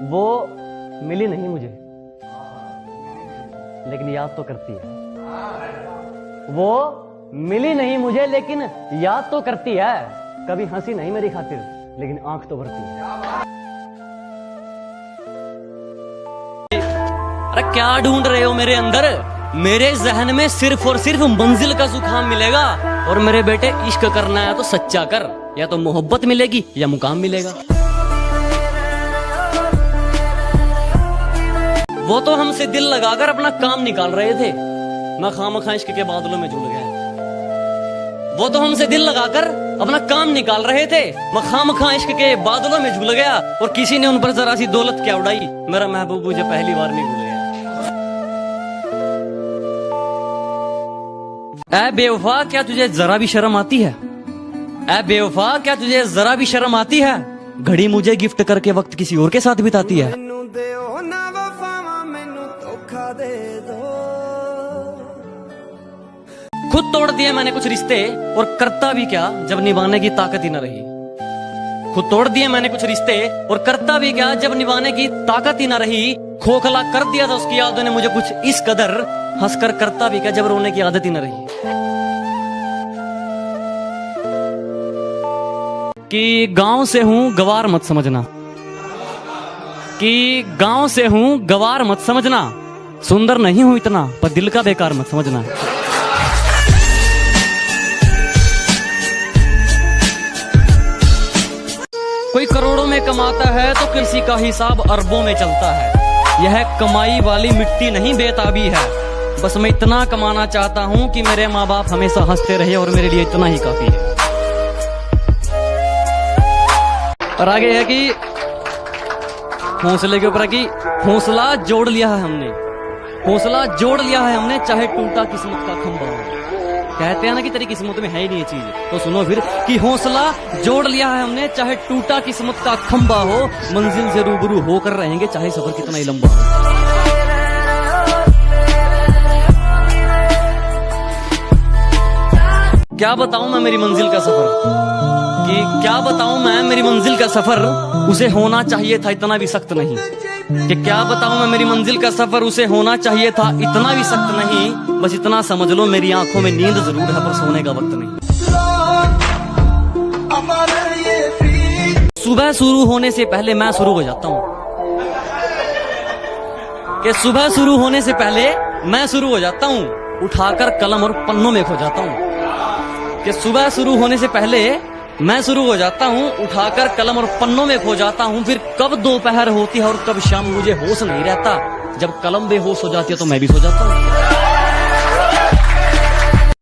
वो मिली नहीं मुझे, लेकिन याद तो करती है। वो मिली नहीं मुझे, लेकिन याद तो करती है। कभी हंसी नहीं मेरी खातिर, लेकिन आंख तो भरती है। अरे क्या ढूंढ रहे हो मेरे अंदर? मेरे जहन में सिर्फ और सिर्फ मंजिल का जुकाम मिलेगा। और मेरे बेटे, इश्क करना है तो सच्चा कर, या तो मोहब्बत मिलेगी या मुकाम मिलेगा। वो तो हमसे दिल लगाकर अपना काम निकाल रहे थे, मैं खामखा इश्क के बादलों में झूल गया। वो तो हमसे दिल लगाकर अपना काम निकाल रहे थे, मैं खामखा इश्क के बादलों में झूल गया। और किसी ने उन पर जरा सी दौलत क्या उड़ाई, मेरा महबूब मुझे पहली बार नहीं भूल गया। ऐ बेवफा, क्या तुझे जरा भी शर्म आती है? ऐ बेवफा, क्या तुझे जरा भी शर्म आती है? घड़ी मुझे गिफ्ट करके वक्त किसी और के साथ बिताती है। खुद तोड़ दिए मैंने कुछ रिश्ते, और करता भी क्या जब निभाने की ताकत ही न रही। खुद तोड़ दिए मैंने कुछ रिश्ते, और करता भी क्या जब निभाने की ताकत ही न रही। खोखला कर दिया था उसकी यादों ने मुझे कुछ इस कदर, हंसकर करता भी क्या जब रोने की आदत ही न रही। कि गांव से हूं गवार मत समझना, कि गांव से हूं गवार मत समझना। सुंदर नहीं हूं इतना, पर दिल का बेकार मत समझना। कोई करोड़ों में कमाता है तो किसी का हिसाब अरबों में चलता है। यह कमाई वाली मिट्टी नहीं बेताबी है। बस मैं इतना कमाना चाहता हूं कि मेरे माँ बाप हमेशा हंसते रहे, और मेरे लिए इतना ही काफी है। और आगे है कि हौसले के ऊपर कि हौसला जोड़ लिया है हमने, हौसला जोड़ लिया है हमने, चाहे टूटा किस्मत का खंभा हो। कहते हैं ना कि तेरी किस्मत में है ही नहीं ये चीज, तो सुनो फिर कि हौसला जोड़ लिया है हमने, चाहे टूटा किस्मत का खंभा हो। मंजिल से रूबरू होकर रहेंगे, चाहे सफर कितना ही लंबा हो। क्या बताऊं मैं मेरी मंजिल का सफर, कि क्या बताऊं मैं मेरी मंजिल का सफर। उसे होना चाहिए था इतना भी सख्त नहीं, कि क्या बताऊं मैं मेरी मंजिल का सफर। उसे होना चाहिए था इतना भी सख्त नहीं। बस इतना समझ लो, मेरी आंखों में नींद जरूर है, पर सोने का वक्त नहीं। सुबह शुरू होने से पहले मैं शुरू हो जाता हूं, कि सुबह शुरू होने से पहले मैं शुरू हो जाता हूं। उठाकर कलम और पन्नों में खो जाता हूं, कि सुबह शुरू होने से पहले मैं शुरू हो जाता हूँ। उठाकर कलम और पन्नों में खो जाता हूँ। फिर कब दोपहर होती है और कब शाम, मुझे होश नहीं रहता। जब कलम बेहोश हो जाती है तो मैं भी सो जाता हूँ।